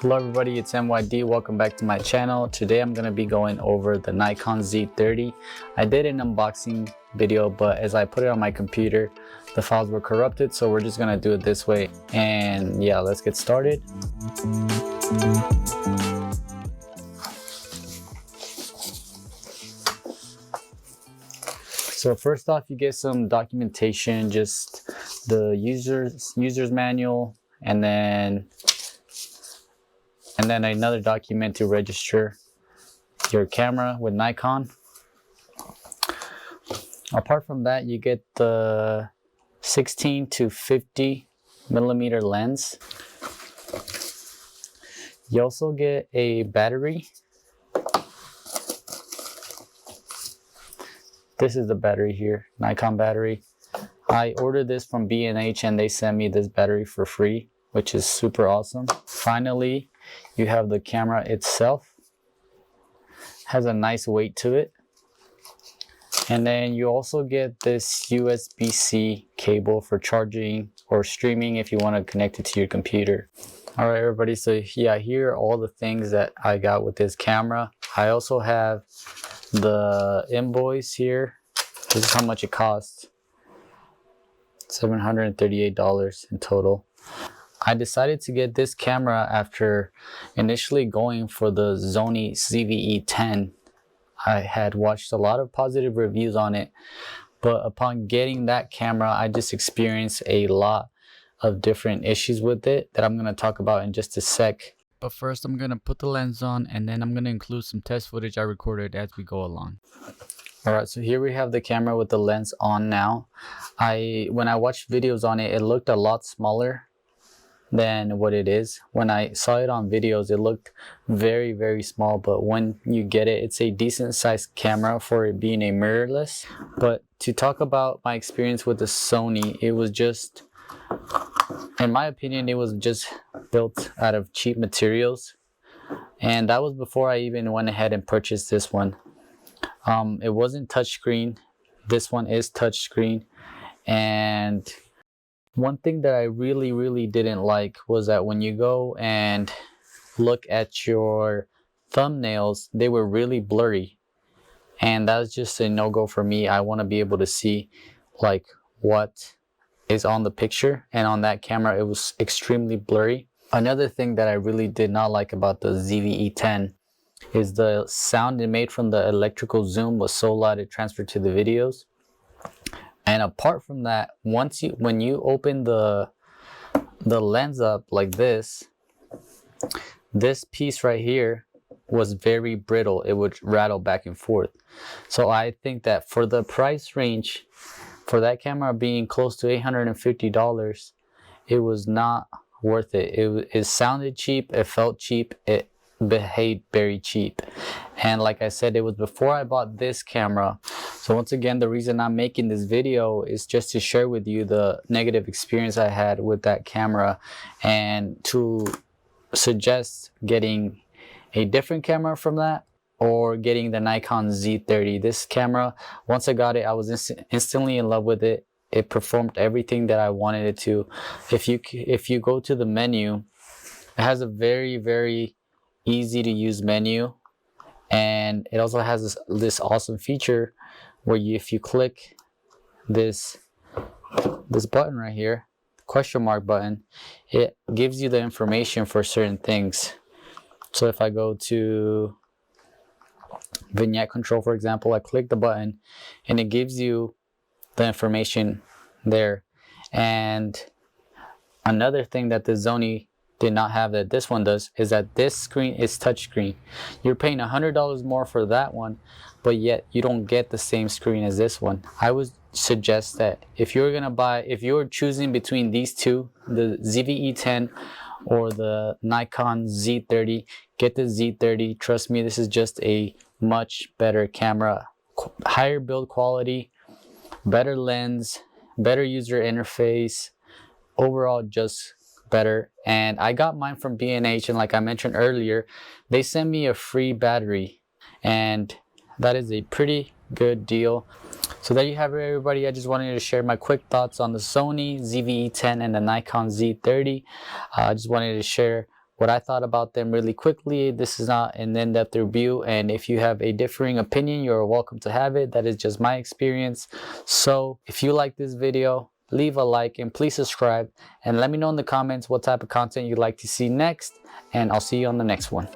Hello everybody, it's MYD. Welcome back to my channel. Today I'm going to be going over the Nikon Z30. I did an unboxing video, but as I put it on my computer, the files were corrupted, so we're just going to do it this way. And yeah, let's get started. So first off, you get some documentation, just the user's manual, and then another document to register your camera with Nikon. Apart from that, you get the 16 to 50 millimeter lens. You also get a battery. This is the battery here, Nikon battery. I ordered this from B&H and they sent me this battery for free, which is super awesome. Finally, you have the camera itself. Has a nice weight to it. And then you also get this USB-C cable for charging or streaming if you want to connect it to your computer. All right, everybody, so yeah, here are all the things that I got with this camera. I also have the invoice here. This is how much it costs. $738 in total. I decided to get this camera after initially going for the Sony ZVE10. I had watched a lot of positive reviews on it, but upon getting that camera, I just experienced a lot of different issues with it that I'm going to talk about in just a sec. But first, I'm going to put the lens on, and then I'm going to include some test footage I recorded as we go along. Alright, so here we have the camera with the lens on now. When I watched videos on it, it looked a lot smaller than what it is. When I saw it on videos, it looked very, very small, but when you get it, it's a decent sized camera for it being a mirrorless. But to talk about my experience with the Sony, it was just, in my opinion, it was just built out of cheap materials. And that was before I even went ahead and purchased this one. It wasn't touchscreen. This one is touchscreen. And one thing that I really didn't like was that when you go and look at your thumbnails, they were really blurry. And that's just a no-go for me. I want to be able to see like what is on the picture, and on that camera it was extremely blurry. Another thing that I really did not like about the ZV-E10 is the sound it made from the electrical zoom was so loud it transferred to the videos. And apart from that, when you open the lens up like this piece right here was very brittle. It would rattle back and forth. So I think that for the price range for that camera being close to $850, it was not worth it. It sounded cheap, it felt cheap, it behaved very cheap. And like I said, it was before I bought this camera. So once again, the reason I'm making this video is just to share with you the negative experience I had with that camera and to suggest getting a different camera from that or getting the Nikon Z30. This camera, once I got it, I was instantly in love with it. It performed everything that I wanted it to. If you go to the menu, it has a very easy to use menu, and it also has this awesome feature where if you click this button right here, question mark button, it gives you the information for certain things. So if I go to vignette control, for example, I click the button and it gives you the information there. And another thing that the Sony did not have that this one does is that this screen is touchscreen. You're paying $100 more for that one, but yet you don't get the same screen as this one. I would suggest that if you're choosing between these two, the ZV-E10 or the Nikon Z30, get the Z30. Trust me, this is just a much better camera, higher build quality, better lens, better user interface, overall just better. And I got mine from B&H, and like I mentioned earlier, they sent me a free battery, and that is a pretty good deal. So there you have it, everybody. I just wanted to share my quick thoughts on the Sony ZVE10 and the Nikon Z30. I just wanted to share what I thought about them really quickly. This is not an in-depth review, and if you have a differing opinion, you're welcome to have it. That is just my experience. So if you like this video, leave a like and please subscribe, and let me know in the comments what type of content you'd like to see next, and I'll see you on the next one.